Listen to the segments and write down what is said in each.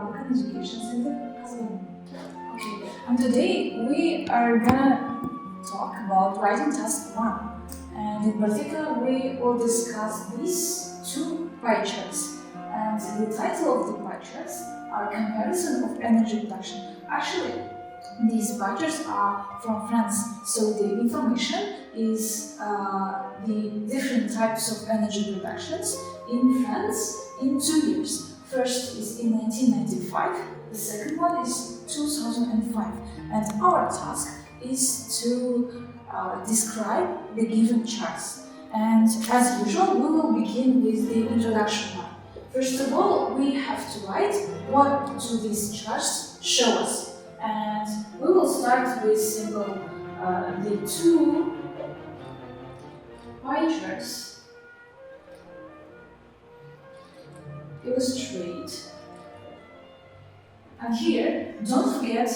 Republican Education Center, Qazbilim. Okay, and today we are gonna talk about writing task 1. And in particular, we will discuss these two pie charts. And the title of the pie charts are Comparison of Energy Production. Actually, these pie charts are from France, so the information is the different types of energy productions in France in 2 years. First is in 1995, the second one is 2005. And our task is to describe the given charts. And as usual, we will begin with the introduction part. First of all, we have to write what do these charts show us. And we will start with simple the two pie charts illustrate. And here, don't forget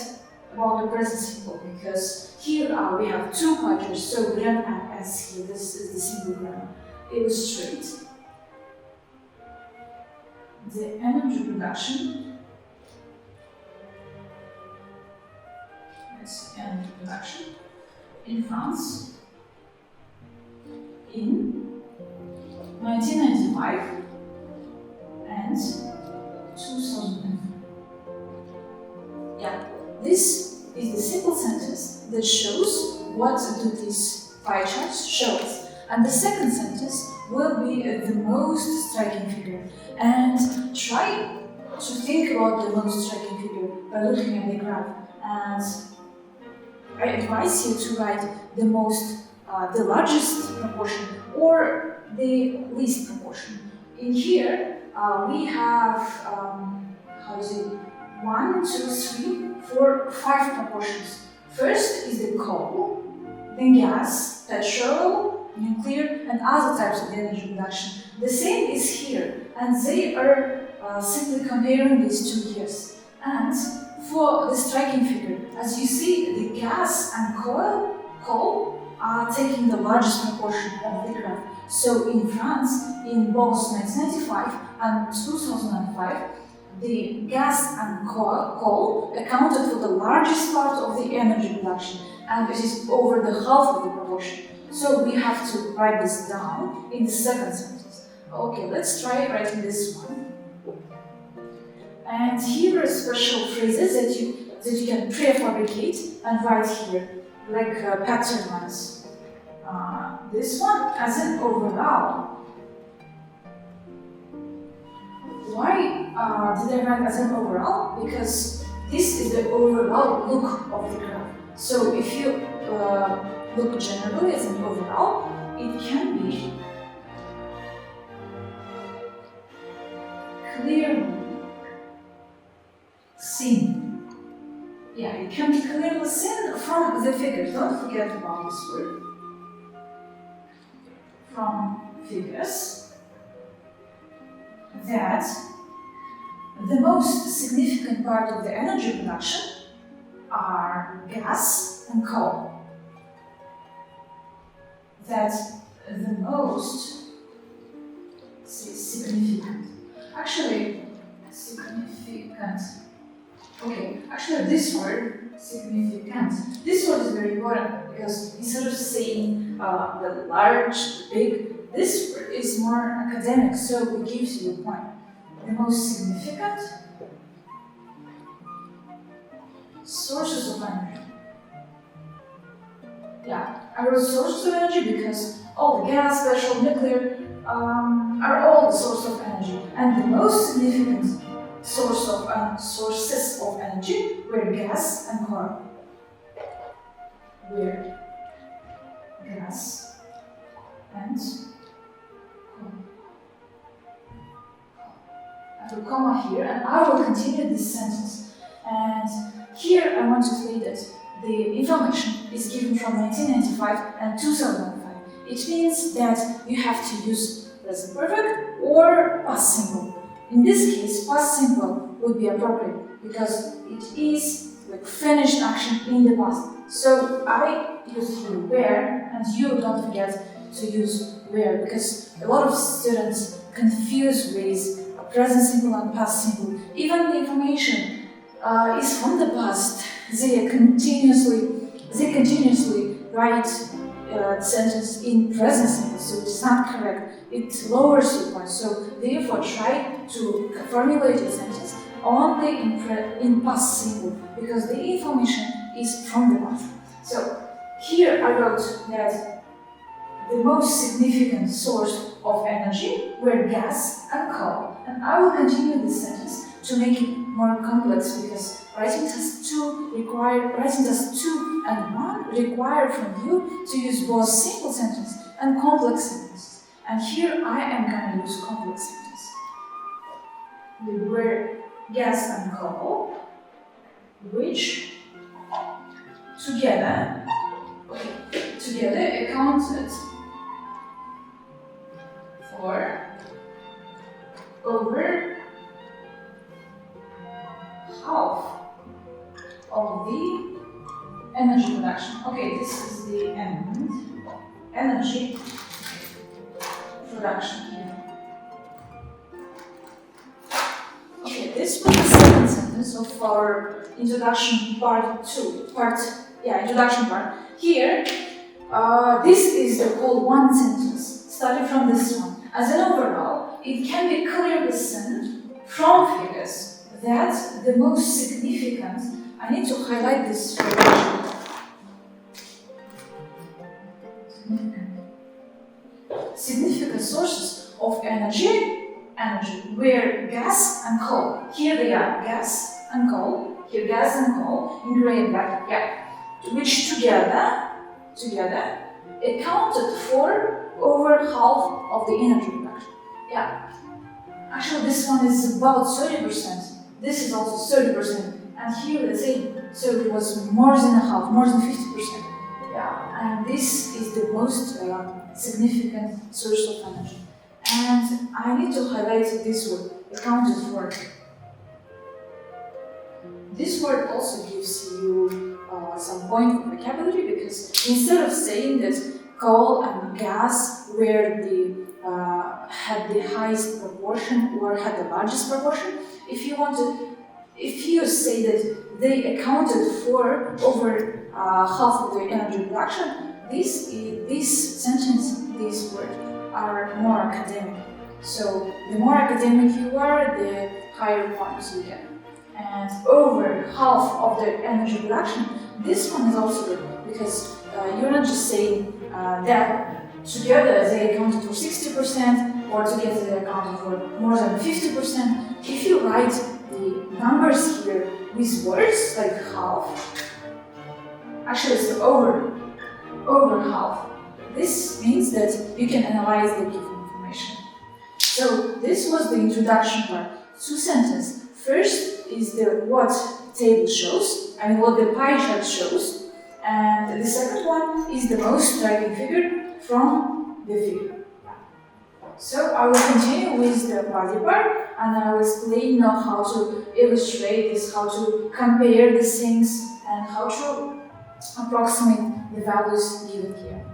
about the present simple, because here we have two pie charts, so grammar and S here, this is the simple grammar. Illustrate the energy production. That's energy production in France in 1995 and 2005. Yeah, this is the simple sentence that shows what do these pie charts show us. And the second sentence will be the most striking figure. And try to think about the most striking figure by looking at the graph. And I advise you to write the largest proportion or the least proportion. In here, we have, 1, 2, 3, 4, 5 proportions. First is the coal, then gas, petrol, nuclear, and other types of energy production. The same is here, and they are simply comparing these 2 years. And for the striking figure, as you see, the gas and coal are taking the largest proportion of the graph. So in France, in both 1995 and 2005, the gas and coal accounted for the largest part of the energy production, and it is over the half of the proportion. So we have to write this down in the second sentence. Okay, let's try writing this one. And here are special phrases that you can prefabricate and write here, like pattern ones. This one as an overall. Why did I write as an overall? Because this is the overall look of the graph. So if you look generally as an overall, it can be clearly seen. Yeah, it can be clearly seen from the figures. Don't forget about this word. From figures that the most significant part of the energy production are gas and coal. That the most significant. Actually, significant. Okay, actually this word, significant, this word is very important because instead of saying the large, the big, this word is more academic, so it gives you a point. The most significant sources of energy. Yeah, I wrote sources of energy because all the gas, petrol, nuclear are all the source of energy, and the most significant sources of energy were gas and coal. Were gas and coal. I will comma here, and I will continue this sentence. And here I want to say that the information is given from 1995 and 2005. It means that you have to use present perfect or past simple. In this case, past simple would be appropriate because it is like finished action in the past. So I use here where, and you don't forget to use where, because a lot of students confuse with present simple and past simple. Even the information is from the past. They continuously write the sentence in present simple, so it's not correct. It lowers your point. So therefore, try to formulate a sentence only in past simple because the information is from the past. So here I wrote that the most significant source of energy were gas and coal. And I will continue this sentence to make it more complex because writing test 2 and 1 require from you to use both simple sentence and complex sentence. And here I am going to use complex sentence. They were gas and coal, which together accounted for over half of the energy production. Okay, this is the energy production here. Okay, this was the second sentence of our introduction part 2. Introduction part. Here, this is the whole one sentence, starting from this one. As an overall, it can be clearly seen from figures that the most significant, I need to highlight this relation. Significant sources of energy were gas and coal. Here they are, gas and coal. Here gas and coal in gray and black, which together accounted for over half of the energy production. Actually this one is about 30%. This is also 30%. And here the same. So it was more than a half, more than 50%. And this is the most significant source of energy. And I need to highlight this word, accounted for. This word also gives you some point of vocabulary because instead of saying that coal and gas were had the highest proportion or had the largest proportion, if you say that they accounted for over half of the energy production, this sentence, these words are more academic. So the more academic you are, the higher points you get. And over half of the energy production, this one is also good because you're not just saying that together they accounted for 60% or together they accounted for more than 50%. If you write the numbers here with words like half, actually it's over half. This means that you can analyze the given information. So this was the introduction part. Two sentences. First is the what table shows, and what the pie chart shows. And the second one is the most striking figure from the figure. So I will continue with the body part, and I will explain now how to illustrate this, how to compare these things, and how to approximate the values given here.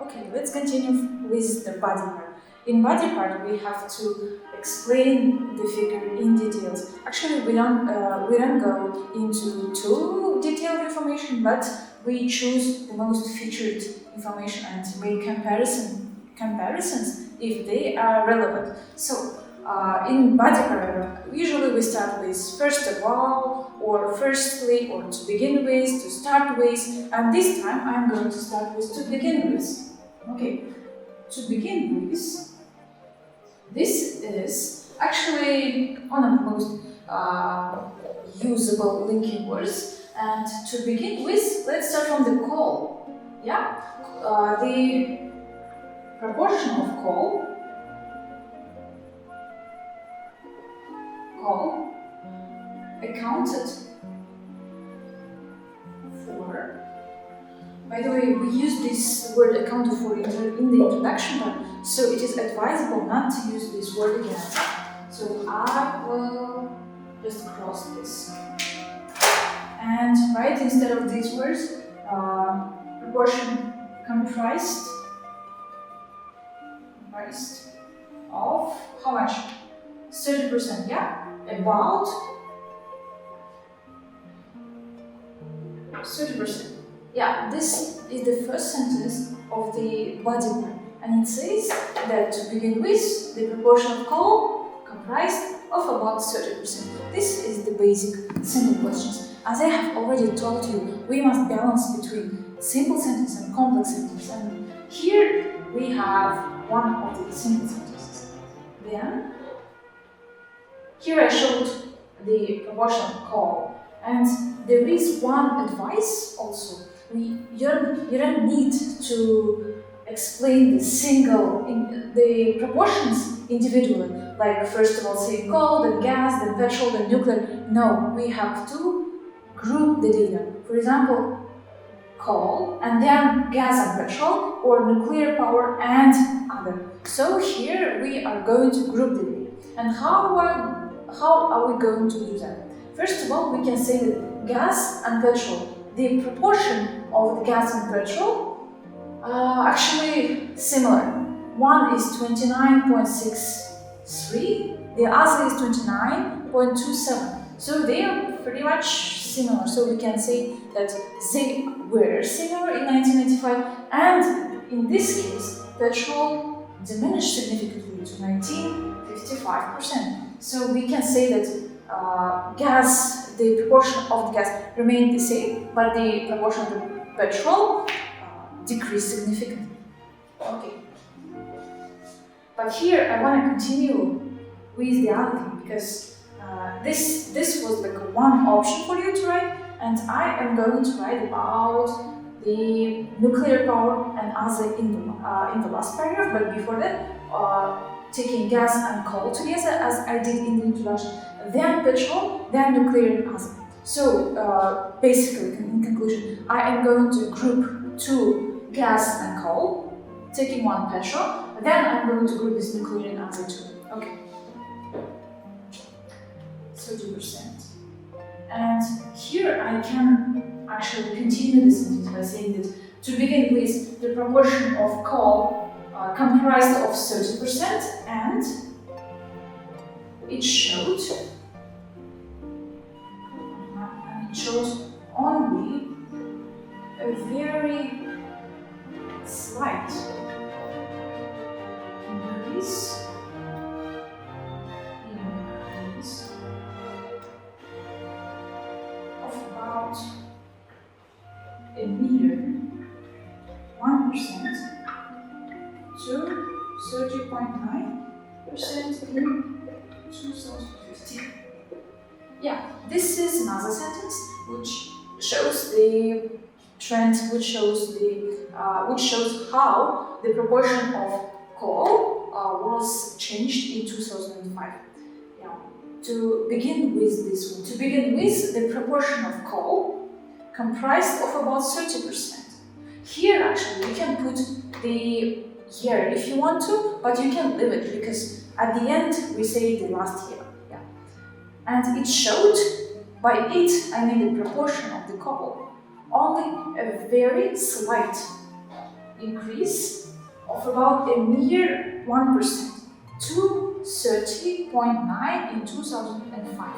Okay, let's continue with the body part. In body part, we have to explain the figure in details. Actually, we don't go into too detailed information, but we choose the most featured information and make comparisons if they are relevant. So, in body part, usually we start with first of all, or firstly, or to begin with, to start with, and this time I'm going to start with to begin with. Okay, to begin with, this is actually one of the most usable linking words. And to begin with, let's start from the coal. The proportion of coal accounted for. By the way, we use this word accounted for in the introduction part, so it is advisable not to use this word again. So I will just cross this. And write instead of these words, proportion comprised of how much? 30% 30%, yeah? About 30%. Yeah, this is the first sentence of the body part. And it says that to begin with, the proportion of call comprised of about 30%. This is the basic simple questions. As I have already told you, we must balance between simple sentence and complex sentence. And here we have one of the simple sentences. Then, here I showed the proportion of call. And there is one advice also. You don't need to explain the proportions individually. Like first of all say coal, then gas, then petrol, then nuclear. No, we have to group the data. For example, coal and then gas and petrol, or nuclear power and other. So here we are going to group the data. And how are we going to do that? First of all, we can say that gas and petrol, the proportion of the gas and petrol actually similar. One is 29.63, the other is 29.27. So they are pretty much similar. So we can say that they were similar in 1995, and in this case, petrol diminished significantly to 19.55%. So we can say that the proportion of the gas remained the same, but the proportion of the petrol decreased significantly. Okay. But here I want to continue with the other thing, because this was like one option for you to write, and I am going to write about the nuclear power and other in the last paragraph. But before that, taking gas and coal together, as I did in the introduction, then petrol, then nuclear and other. So basically, in conclusion, I am going to group two gas and coal, taking one petrol, then I'm going to group this nuclear and other two. Okay. 30%. And here I can actually continue this sentence by saying that to begin with, the proportion of coal comprised of 30%, and it shows only a very slight increase of about a mere 1% to 30.9% in 2015. Yeah, this is another sentence which shows the trend, which shows how the proportion of coal was changed in 2005. Yeah. To begin with this one, the proportion of coal comprised of about 30%. Here actually you can put the year if you want to, but you can leave it because at the end we say the last year. Yeah. And it showed, by it I mean the proportion of the coal, only a very slight increase of about a mere 1% to 30.9 in 2005.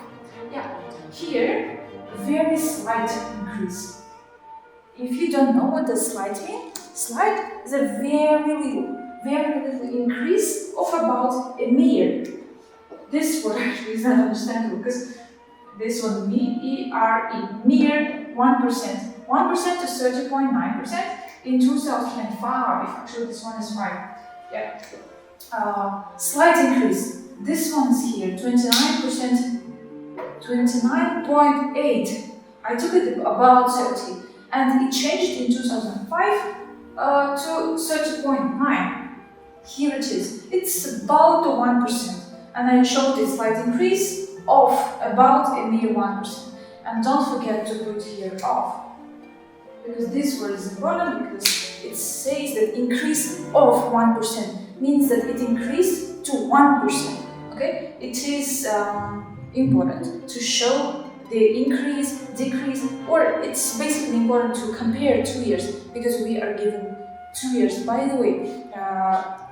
Yeah, here, very slight increase. If you don't know what the slight means, slight is a very little increase of about a mere. This word actually is not understandable because this one, M-E-R-E, mere 1%. 1% to 30.9% in 2005, if actually this one is right. Yeah. Slight increase. This one is here, 29%, 29.8. I took it about 30, and it changed in 2005 to 30.9. Here it is. It's about 1%, and I showed a slight increase of about a mere 1%. And don't forget to put here off, because this word is important because it says that increase of 1% means that it increased to 1%. Okay, it is important to show the increase, decrease, or it's basically important to compare 2 years because we are given 2 years. By the way,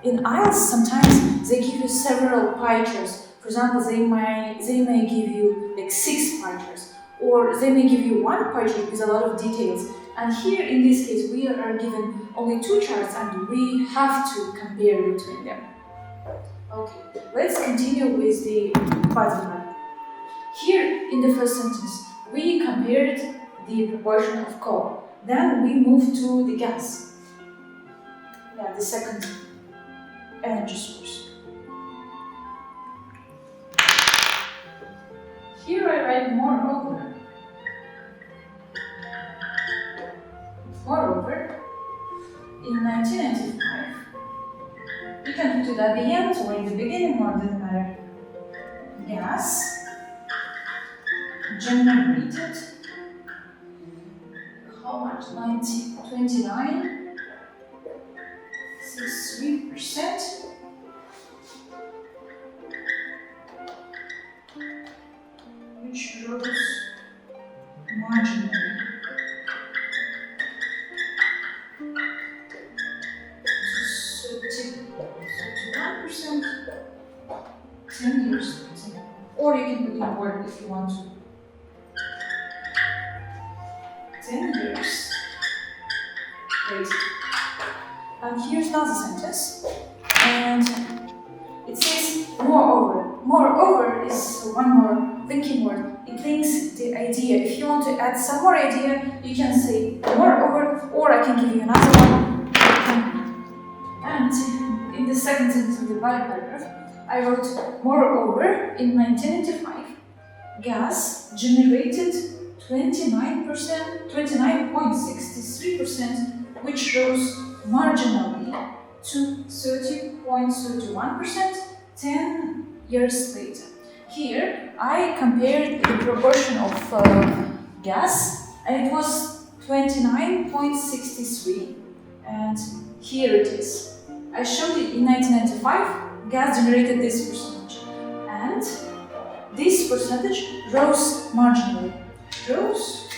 in IELTS sometimes they give you several pie charts For example, they may give you like 6 pie charts, or they may give you 1 pie chart with a lot of details. And here, in this case, we are given only 2 charts, and we have to compare between them. Okay, let's continue with the body part. Here, in the first sentence, we compared the proportion of coal. Then we move to the gas. Yeah, the second energy source. Here I write moreover. Moreover, in 1995, you can put it at the end or in the beginning, or doesn't matter. Gas generated how much? 29.63%, which rose marginally to 31%, 10 years later. Or you can put in word if you want to. 10 years later. And here's another sentence, and it says moreover. Moreover is one more linking word. It links the idea. If you want to add some more idea, you can say moreover, or I can give you another one. And in the second sentence of the body paragraph, I wrote moreover, in 1995, gas generated 29.63%, which rose marginally to 30.31% 10 years later. Here, I compared the proportion of gas, and it was 29.63, and here it is. I showed it in 1995, gas generated this percentage, and this percentage rose marginally. Rose,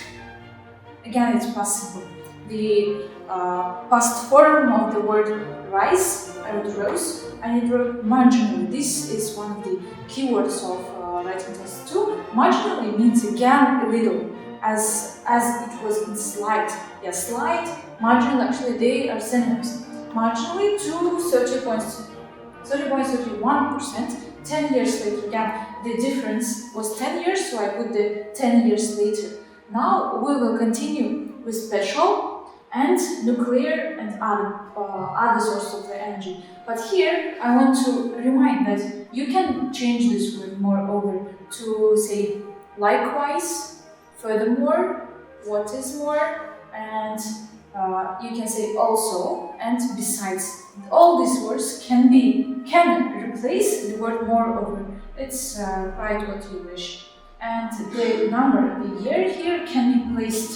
again it's possible. The past form of the word rise, I wrote rose, and it wrote marginally. This is one of the keywords of writing test 2. Marginally means again a little, as it was in slight. Yeah, slight, marginal, actually they are synonyms. Marginally to 30.31%, 10 years later. Again, the difference was 10 years, so I put the 10 years later. Now we will continue with petrol and nuclear and other sources of the energy. But here I want to remind that you can change this word moreover to say likewise, furthermore, what is more, and you can say also and besides. All these words can replace the word moreover. It's write what you wish. And the number, the year here can be placed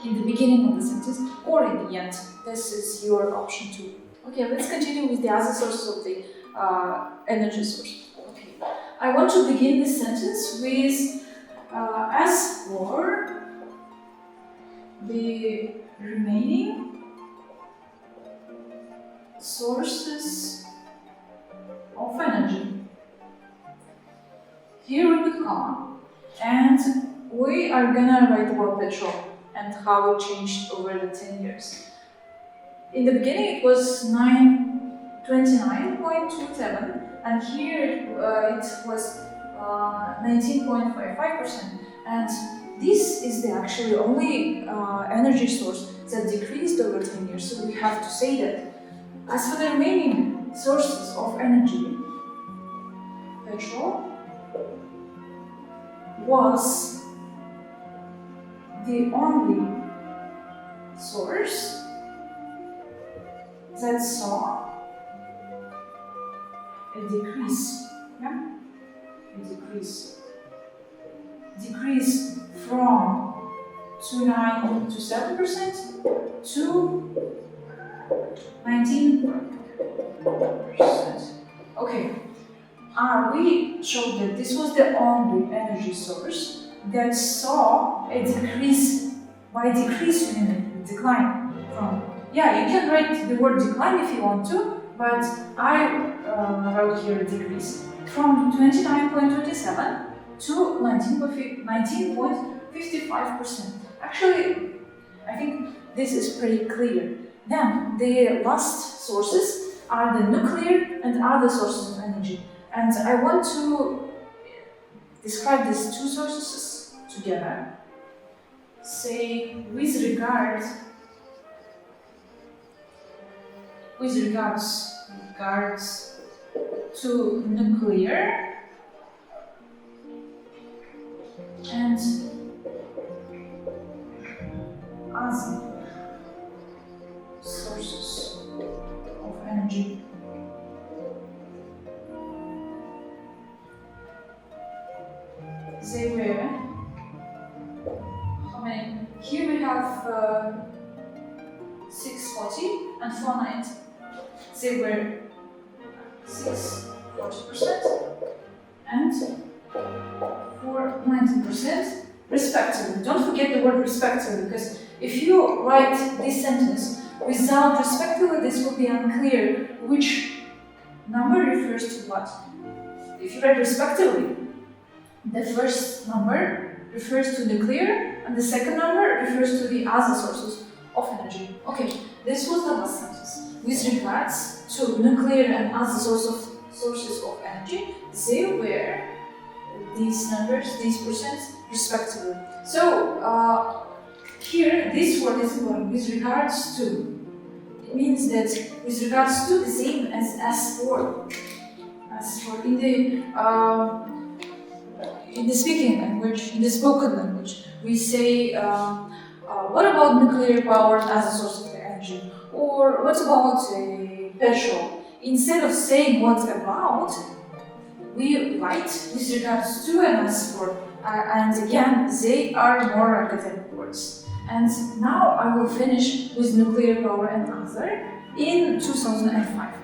in the beginning of the sentence or in the end. This is your option too. Okay, let's continue with the other sources of the energy source. Okay, I want to begin this sentence with as for the remaining sources of energy. Here we put comma, and we are gonna write about petrol and how it changed over the 10 years. In the beginning it was 29.27, and here it was 19.55%, and this is the actually only energy source that decreased over 10 years, so we have to say that. As for the remaining sources of energy, petrol was the only source that saw a decrease. Yeah? A decrease from 9 to 7% to 19%. Okay. We showed that this was the only energy source that saw a decrease. By decrease, you mean decline from. Yeah, you can write the word decline if you want to, but I wrote here decrease. from 29.27 to 19.55%. Actually, I think this is pretty clear. Then the last sources are the nuclear and other sources of energy. And I want to describe these two sources together. Say, with regards to nuclear and other sources of energy. They were, how many? Here we have 640 and 490. They were 640% and 490% respectively. Don't forget the word respectively, because if you write this sentence without respectively, this will be unclear which number refers to what. If you write respectively, the first number refers to nuclear and the second number refers to the other sources of energy. Okay, this was the last sentence. With regards to nuclear and other sources of energy, they were these numbers, these percents, respectively. So here, this word is important. With regards to, it means that with regards to, the same as for. As for in the speaking language, in the spoken language, we say, what about nuclear power as a source of energy? Or what about petrol? Instead of saying what about, we write with regards to and as for. And again, they are more academic words. And now I will finish with nuclear power and other in 2005.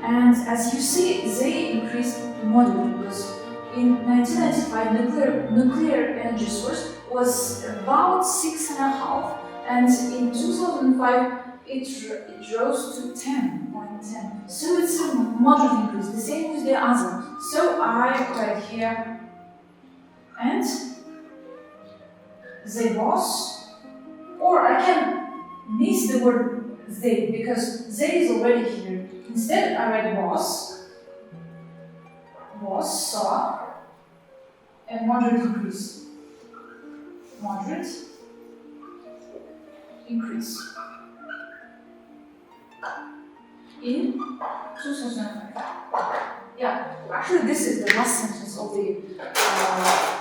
And as you see, they increased moderately, because in 1995, nuclear energy source was about 6.5, and in 2005 it rose to 10.10. So it's a moderate increase, the same with the other. So I write here, and they was, or I can miss the word they, because they is already here. Instead I write was, saw a moderate increase. Moderate increase in 2005. Yeah, actually this is the last sentence of the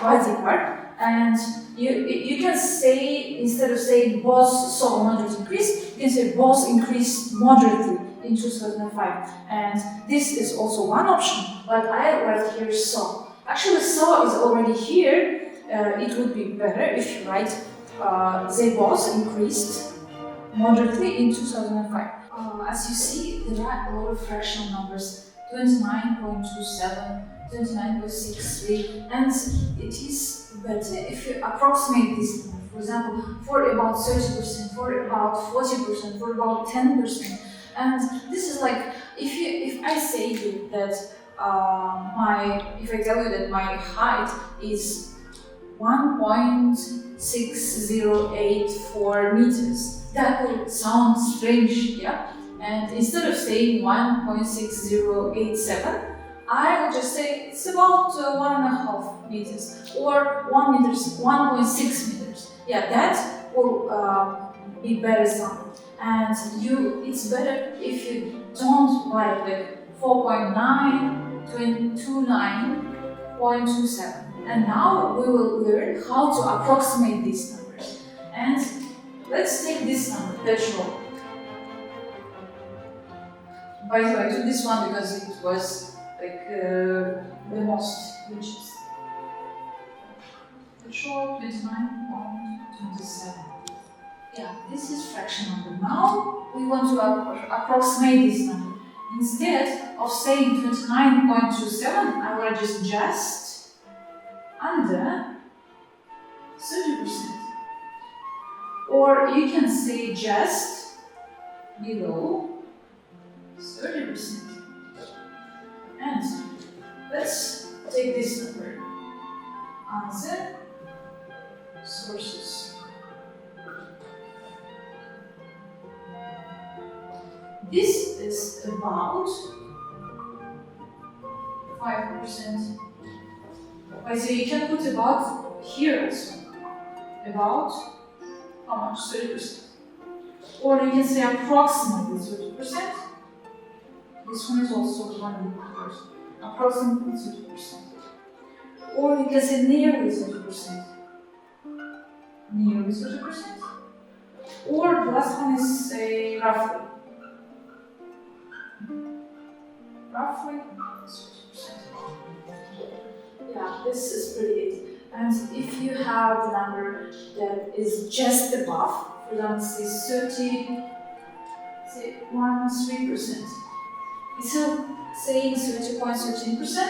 writing part. And you can say, instead of saying boss saw a moderate increase, you can say boss increased moderately in 2005. And this is also one option, but I write here saw. Actually, saw is already here. It would be better if you write the boss increased moderately in 2005. As you see, there are a lot of fractional numbers, 29.27, 29.63, and it is better if you approximate this number. For example, for about 30%, for about 40%, for about 10%. And this is like, if I say to you that if I tell you that my height is 1.6084 meters, that will sound strange, yeah? And instead of saying 1.6087, I will just say it's about 1.5 meters or 1.6 meters. Yeah, that will be better sound. And it's better if you don't write like 4.929.27. And now we will learn how to approximate these numbers. And let's take this number, petrol. By the way, I took this one because it was like the most richest. Petrol 29.27. Yeah, this is fraction number. Now we want to approximate this number. Instead of saying 29.27, I will just under 30%. Or you can say just below 30%. And let's take this number. Answer sources. This is about 5%. Okay, so you can put about here also. About how much? 30%. Or you can say approximately 30%. This one is also 100%. Approximately 30%. Or you can say nearly 30%. Nearly 30%. Or the last one is say roughly. Roughly 30%. Yeah, this is pretty it. And if you have the number that is just above, for example, say 1.3%. Instead of saying 30.13%,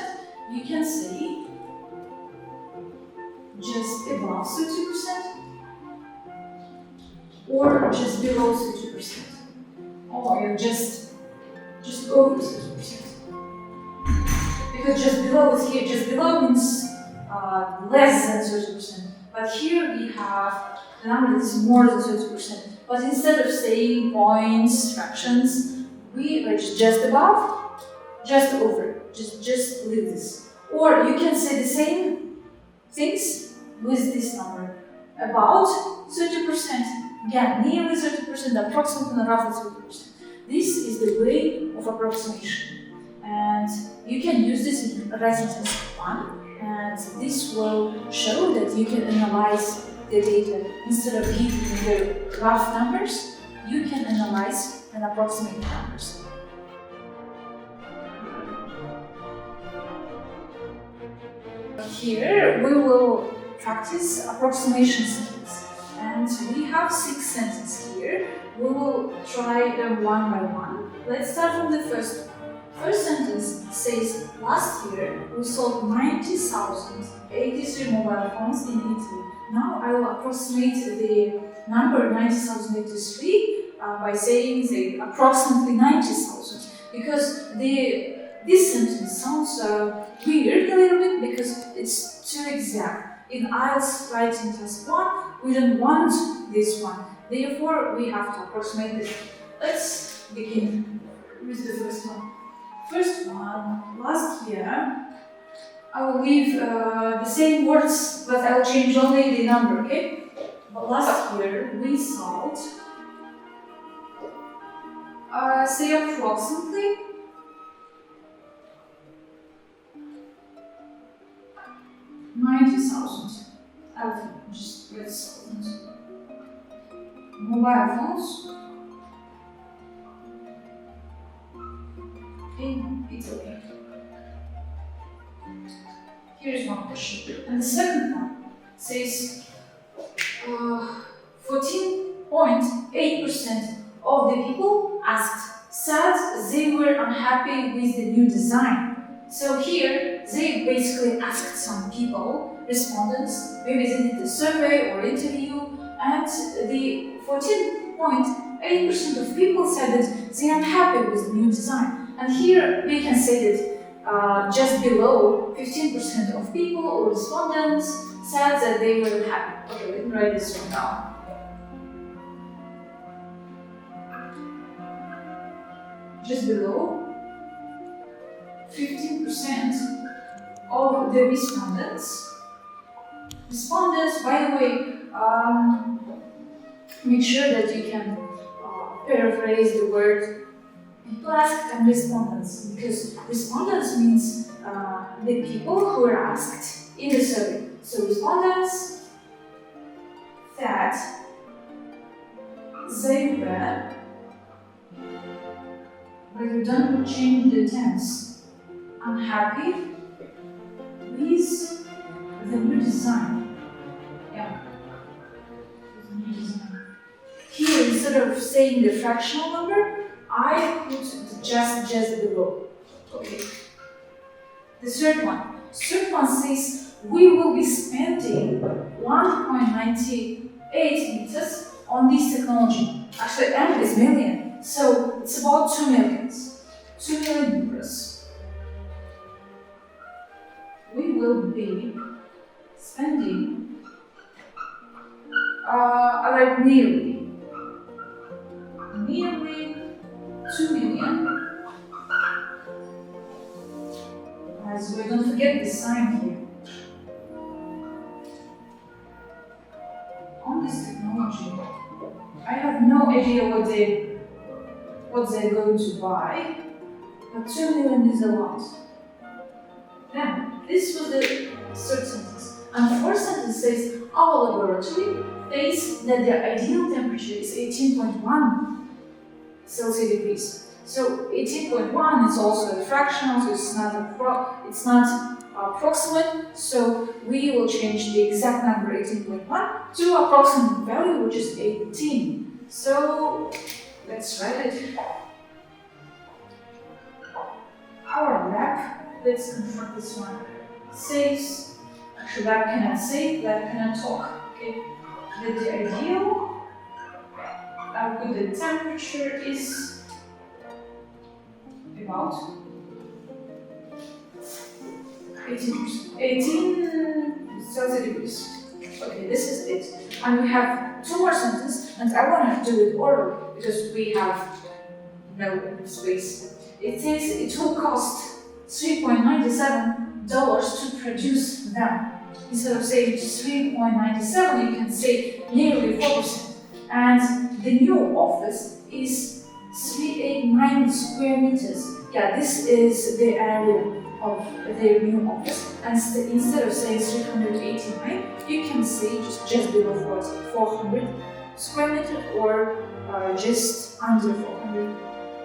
you can say just above 30% or just below 30%. Or you're just over 30%. Because just below is here, just below means less than 30%. But here we have the number that is more than 30%. But instead of saying points, fractions, we are just above, just over, just leave this. Or you can say the same things with this number. About 30%, again, nearly 30%, approximately roughly 30%. This is the way of approximation. And you can use this in writing test 1, and this will show that you can analyze the data. Instead of giving the rough numbers, you can analyze and approximate the numbers. Here we will practice approximation sentence, and we have 6 sentences here. We will try them one by one. Let's start from the first one. First sentence says, last year we sold 90,083 mobile phones in Italy. Now I will approximate the number 90,083 by saying approximately 90,000, because this sentence sounds weird a little bit because it's too exact. In IELTS Writing Test 1, we don't want this one. Therefore, we have to approximate this. Let's begin with the first one. First one, last year, I will leave the same words, but I will change only the number, okay? But last year, we sold, say approximately, 90,000. I'll just write thousands. Mobile phones. It's okay. Here's one question. And the second one says 14.8% of the people asked said they were unhappy with the new design. So here they basically asked some people, respondents, maybe they did a survey or interview, and the 14.8% of people said that they are unhappy with the new design. And here we can say that just below 15% of people or respondents said that they were happy. Okay, let me write this one down. Just below 15% of the respondents. Respondents, by the way, make sure that you can paraphrase the word people asked and respondents, because respondents means the people who were asked in the survey. So respondents that they were, but you don't change the tense, unhappy with the new design. Yeah, the new design. Here, instead of saying the fractional number, I put just below. Okay. The third one. Third one says we will be spending 1.98 meters on this technology. Actually, M is million, so it's about 2 million. 2 million euros. We will be spending like nearly 2 million. So we don't forget the sign here. On this technology, I have no idea what they're going to buy, but 2 million is a lot. Then, this was the third sentence. And the fourth sentence says, our laboratory states that the ideal temperature is 18.1 Celsius degrees. So 18.1 is also a fractional, so it's not approximate. So we will change the exact number 18.1 to approximate value, which is 18. So let's write it. Our lab, let's construct this one, says, actually lab cannot say, lab cannot talk, okay? That the ideal, the temperature is about 18 Celsius degrees. Okay, this is it. And we have two more sentences, and I want to do it orally because we have no space. It says it will cost $3.97 to produce them. Instead of saying 3.97, you can say nearly 4%. And the new office is 389 square meters. Yeah, this is the area of their new office. And instead of saying 389, you can say just below 400 square meters or just under 400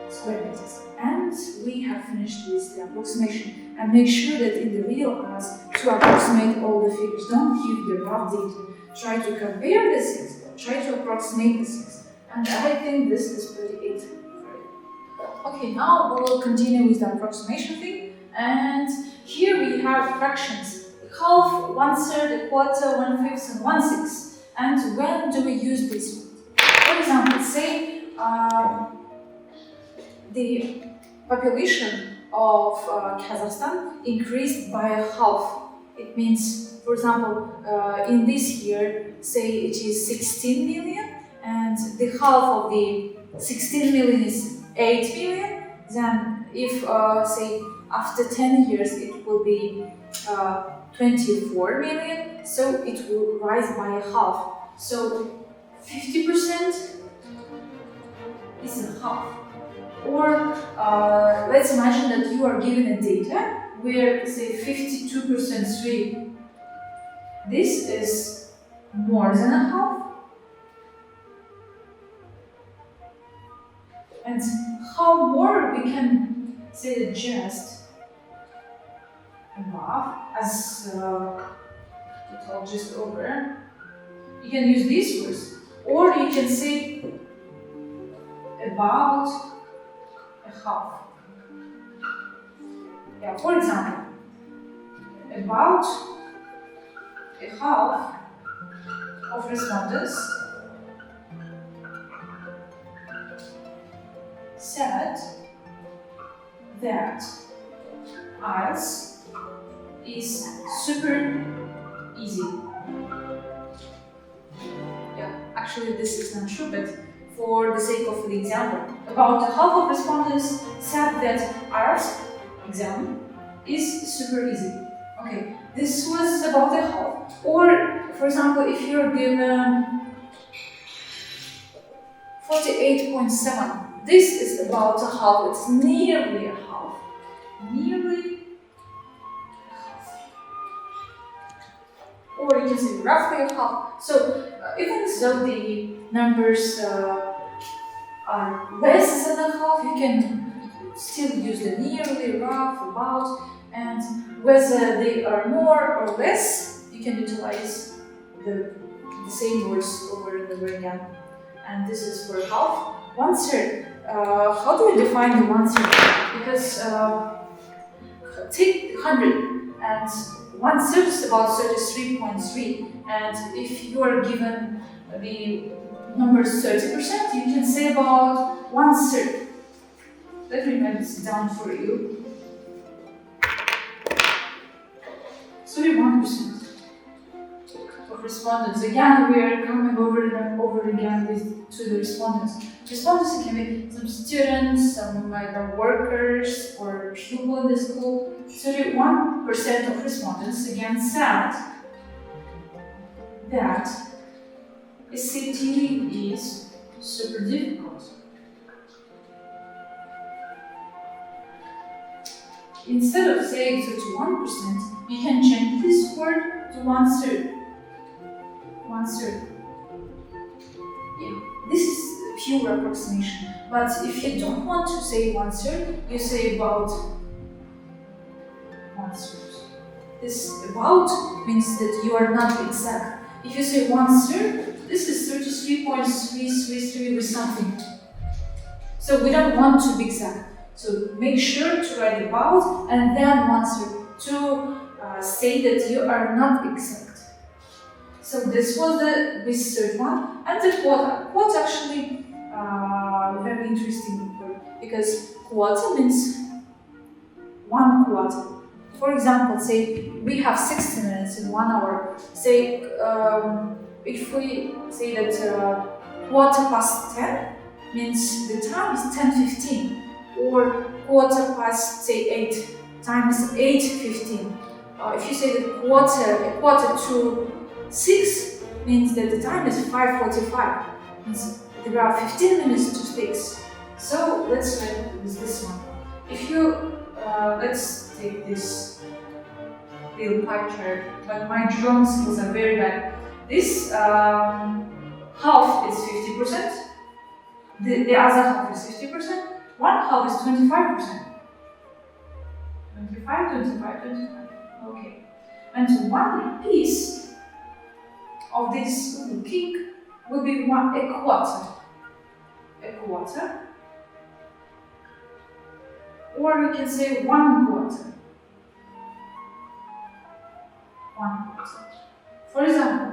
square meters. And we have finished with the approximation. And make sure that in the video class to approximate all the figures. Don't give the rough data. Try to compare the things. Try to approximate the things. And I think this is pretty it. Okay, now we will continue with the approximation thing. And here we have fractions. Half, 1/3, a quarter, 1/5, and 1/6. And when do we use this? For example, say the population of Kazakhstan increased by a half. It means, for example, in this year, say it is 16 million, and the half of the 16 million is 8 million. Then if, say, after 10 years, it will be 24 million, so it will rise by a half. So 50% is a half. Or let's imagine that you are given a data where, say, 52% 3. This is more than a half. And how more we can say that just above, as it's all just over. You can use these words, or you can say about a half. Yeah, for example, about a half of respondents said that IELTS is super easy. Yeah, actually this is not true, but for the sake of the example, about half of respondents said that IELTS exam is super easy. Okay, this was about a half. Or, for example, if you're given 48.7, this is about a half. It's nearly a half. Nearly a half. Or you can say roughly a half. So, even though the numbers are less than a half, you can still use the nearly, rough, about, and whether they are more or less, you can utilize the same words over and over again. And this is for half. 1/3. How do we define the 1/3? Because take 100 and 1/3 is about 33.3. And if you are given the numbers 30%, you can say about 1/3. Let me write this down for you. Sorry, 1% of respondents. Again, we are coming over and over again to the respondents. Respondents can be some students, some workers, or people in the school. 31% of respondents again said that SAT is super difficult. Instead of saying 31%, you can change this word to 1/3. 1/3. Yeah, this is pure approximation. But if you don't want to say 1/3, you say about 1/3. This about means that you are not exact. If you say 1/3, this is 33.333 with something. So we don't want to be exact. So make sure to write about and then 1/3 to say that you are not exact. So this was the third one. And the quota. Quota actually very interesting word because quota means 1 quarter. For example, say we have 60 minutes in 1 hour. Say if we say that quarter past 10 means the time is 10:15, or quarter past say 8, time is 8:15. If you say that quarter to 6 means that the time is 5:45. Means there are 15 minutes to 6. So let's write with this one. If you let's take this little pie chart, but my drawing skills are very bad. This half is 50%. The other half is 50%. One half is 25%. 25, 25, 25. Okay. And one piece of this little cake will be a quarter. A quarter. Or we can say 1 quarter. 1 quarter. For example,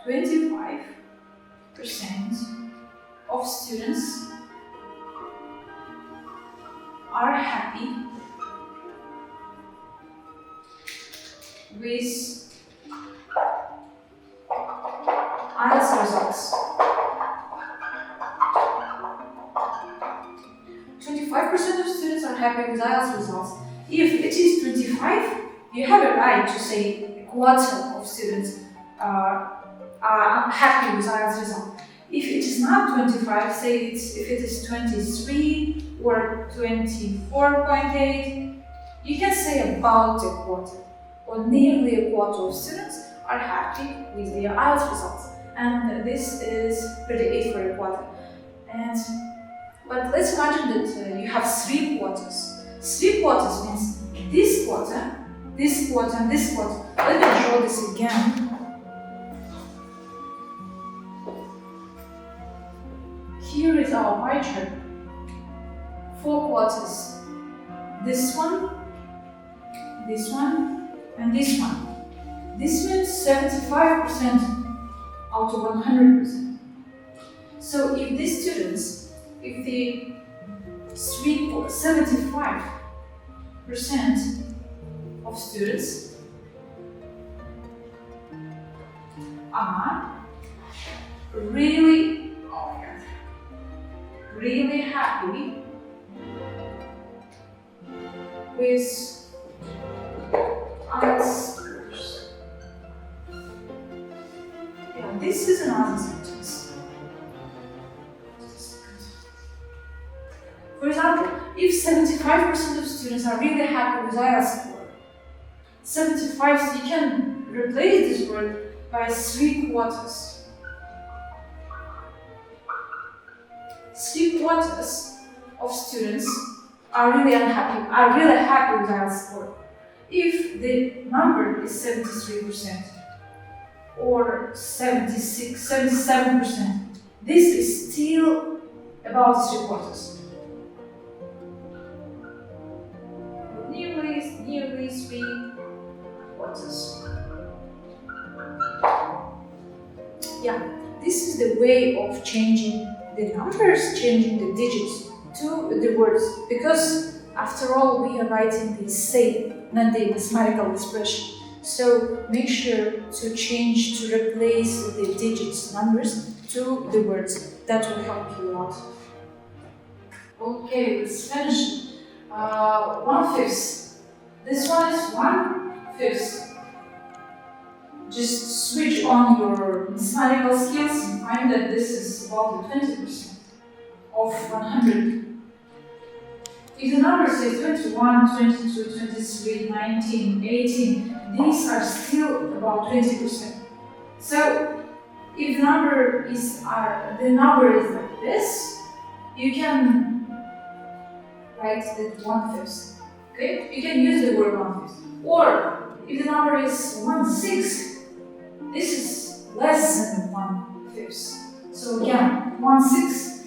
25% of students are happy with IELTS results. 25% of students are happy with IELTS results. If it is 25, you have a right to say a quarter of students are happy with IELTS results. If it is not 25, say if it is 23 or 24.8, you can say about a quarter or nearly a quarter of students are happy with their IELTS results. And this is 38 for a quarter. But let's imagine that you have 3 quarters. 3 quarters means this quarter, this quarter, and this quarter. Let me draw this again. Here is our pie chart. 4 quarters. This one, and this one. This means 75% out of 100%. So if these students, if the 75% of students are really happy with IELTS scores. Yeah, this is another sentence. For example, if 75% of students are really happy with IELTS score, 75, so you can replace this word by 3 quarters. 3 quarters of students are really happy with IELTS score. If the number is 73% or 76, 77%, this is still about 3 quarters. Nearly 3 quarters. Yeah, this is the way of changing the numbers, changing the digits to the words, because after all we are writing the same, not the mathematical expression. So make sure to change, to replace the digits, numbers, to the words. That will help you a lot. Okay, let's finish. 1/5. This one is 1/5. Just switch on your mathematical skills and find that this is about the 20% of 100. If the number says 21, 22, 23, 19, 18, these are still about 20%. So if the number is like this, you can write that 1/5. Okay? You can use the word 1/5. Or if the number is 1/6, this is less than 1/5. So again, 1/6.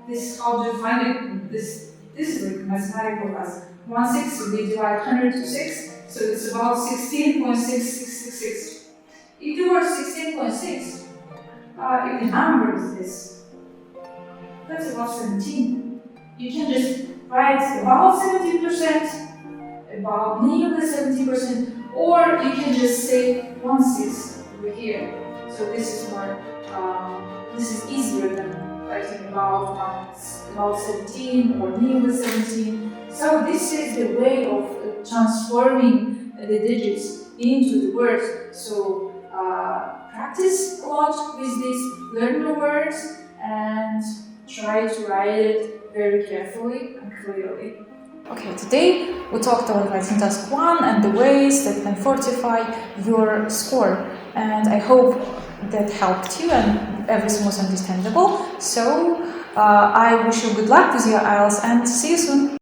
This is how to find it. This is like mathematical as 1/6. We divide 100 to 6, so it's about 16.6666. If the word 16.6, if the number is this, that's about 17. You can just write about 70%, about nearly 70%, or you can just say 1/6 over here. So this is more, this is easier than writing about 17 or nearly 17. So this is the way of transforming the digits into the words. So practice a lot with this, learn the words, and try to write it very carefully and clearly. Okay, today we talked about writing task 1 and the ways that can fortify your score. And I hope that helped you and everything was understandable. So I wish you good luck with your IELTS and see you soon.